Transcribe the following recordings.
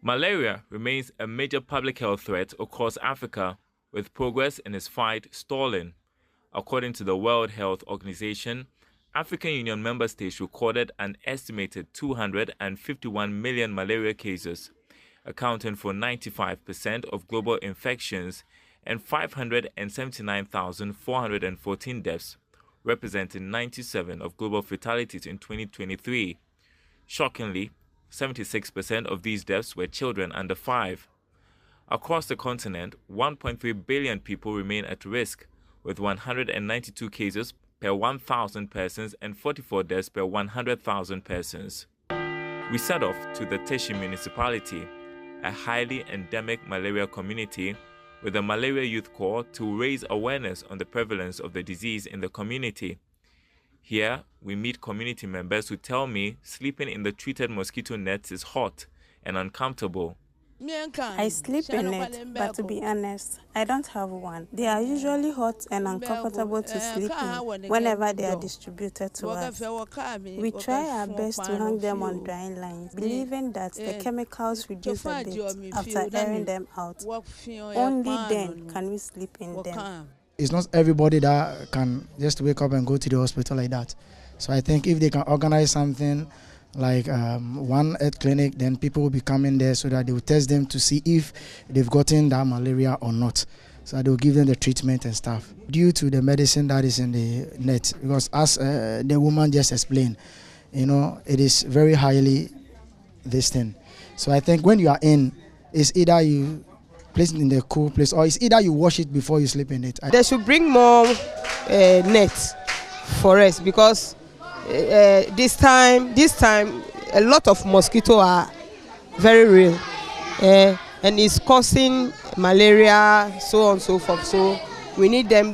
Malaria remains a major public health threat across Africa, with progress in its fight stalling. According to the World Health Organization, African Union member states recorded an estimated 251 million malaria cases, accounting for 95% of global infections and 579,414 deaths, representing 97% of global fatalities in 2023. Shockingly, 76% of these deaths were children under 5. Across the continent, 1.3 billion people remain at risk, with 192 cases per 1,000 persons and 44 deaths per 100,000 persons. We set off to the Teshi municipality, a highly endemic malaria community, with a Malaria Youth Corps to raise awareness on the prevalence of the disease in the community. Here, we meet community members who tell me sleeping in the treated mosquito nets is hot and uncomfortable. I sleep in it, but to be honest, I don't have one. They are usually hot and uncomfortable to sleep in whenever they are distributed to us. We try our best to hang them on dry lines, believing that the chemicals reduce a bit after airing them out. Only then can we sleep in them. It's not everybody that can just wake up and go to the hospital like that. So I think if they can organize something like one health clinic, then people will be coming there so that they will test them to see if they've gotten that malaria or not. So they will give them the treatment and stuff. Due to the medicine that is in the net, because as the woman just explained, it is very highly this thing. So I think when you are in, it's either you place it in the cool place or it's either you wash it before you sleep in it. They should bring more nets for us because this time a lot of mosquitoes are very real, and it's causing malaria, so on and so forth. So we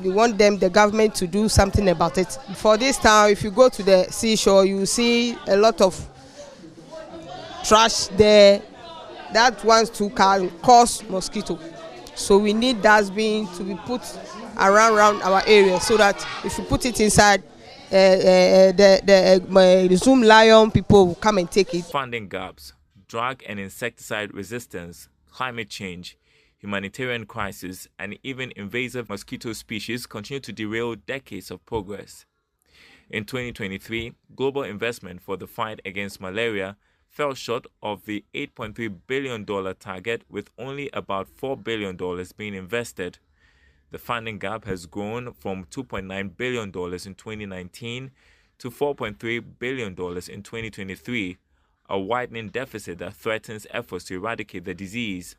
want the government to do something about it. For this town, if you go to the seashore, you see a lot of trash there. That ones too can cause mosquito. So we need dustbin to be put around our area so that if you put it inside, the Zoom Lion people will come and take it. Funding gaps, drug and insecticide resistance, climate change, humanitarian crisis, and even invasive mosquito species continue to derail decades of progress. In 2023, global investment for the fight against malaria fell short of the $8.3 billion target, with only about $4 billion being invested. The funding gap has grown from $2.9 billion in 2019 to $4.3 billion in 2023, a widening deficit that threatens efforts to eradicate the disease.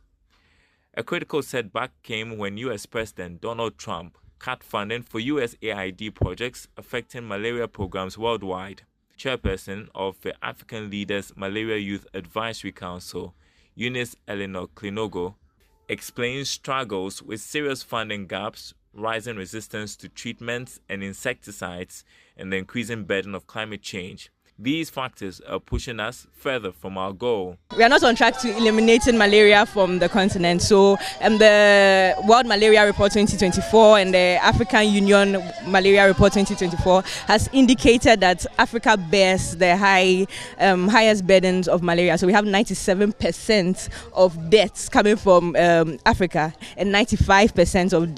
A critical setback came when U.S. President Donald Trump cut funding for USAID projects affecting malaria programs worldwide. Chairperson of the African Leaders Malaria Youth Advisory Council, Eleanor Klinogo, explains struggles with serious funding gaps, rising resistance to treatments and insecticides, and the increasing burden of climate change. These factors are pushing us further from our goal. We are not on track to eliminating malaria from the continent. So the World Malaria Report 2024 and the African Union Malaria Report 2024 has indicated that Africa bears the highest burdens of malaria. So we have 97% of deaths coming from Africa and 95% of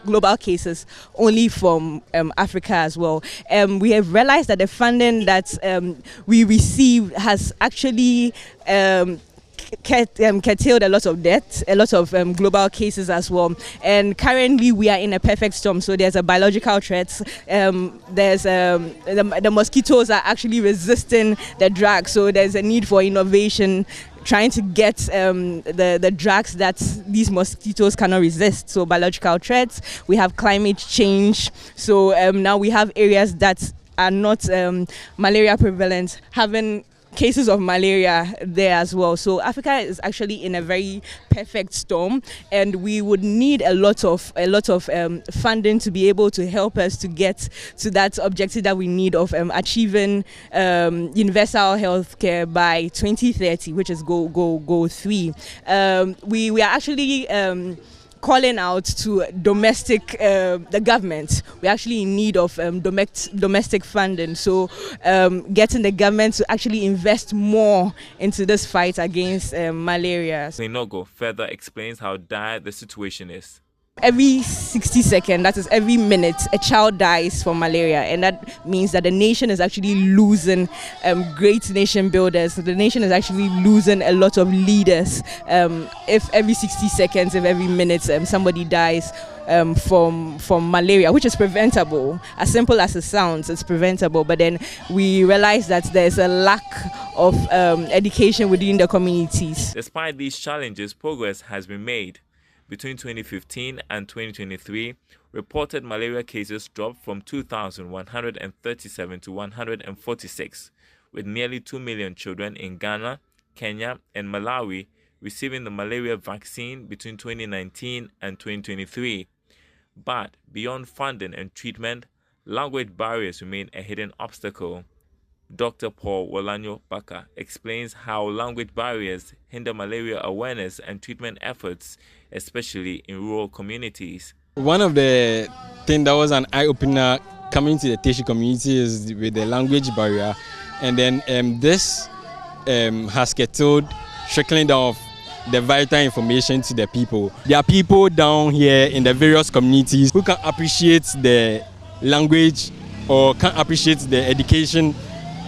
global cases only from Africa as well. We have realized that the funding that we received has actually curtailed a lot of deaths, a lot of global cases as well. And currently we are in a perfect storm. So there's a biological threat. There's the mosquitoes are actually resisting the drug. So there's a need for innovation, trying to get the drugs that these mosquitoes cannot resist. So biological threats, we have climate change. So now we have areas that are not malaria prevalent, having cases of malaria there as well. So Africa is actually in a very perfect storm, and we would need a lot of funding to be able to help us to get to that objective that we need of achieving universal health care by 2030, which is goal 3. We are actually calling out to the government. We're actually in need of domestic funding. So getting the government to actually invest more into this fight against malaria. Klinogo further explains how dire the situation is. Every 60 seconds, that is every minute, a child dies from malaria, and that means that the nation is actually losing great nation builders. The nation is actually losing a lot of leaders. If every 60 seconds, if every minute somebody dies from malaria, which is preventable, as simple as it sounds, it's preventable. But then we realize that there's a lack of education within the communities. Despite these challenges, progress has been made. Between 2015 and 2023, reported malaria cases dropped from 2,137 to 146, with nearly 2 million children in Ghana, Kenya, and Malawi receiving the malaria vaccine between 2019 and 2023. But beyond funding and treatment, language barriers remain a hidden obstacle. Dr. Paul Wolanyo Baka explains how language barriers hinder malaria awareness and treatment efforts, especially in rural communities. One of the things that was an eye-opener coming to the Teshi community is with the language barrier, and then this has kettled trickling down of the vital information to the people. There are people down here in the various communities who can appreciate the language or can appreciate the education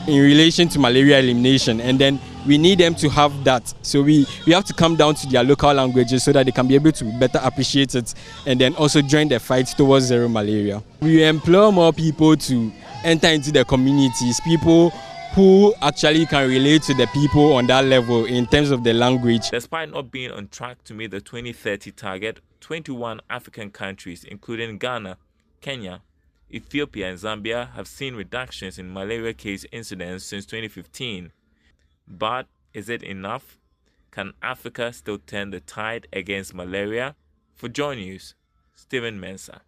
in relation to malaria elimination, and then we need them to have that. So we have to come down to their local languages so that they can be able to better appreciate it and then also join the fight towards zero malaria. We employ more people to enter into the communities, people who actually can relate to the people on that level in terms of the language. Despite not being on track to meet the 2030 target, 21 African countries, including Ghana, Kenya, Ethiopia and Zambia, have seen reductions in malaria case incidents since 2015. But is it enough? Can Africa still turn the tide against malaria? For Joy News, Stephen Mensah.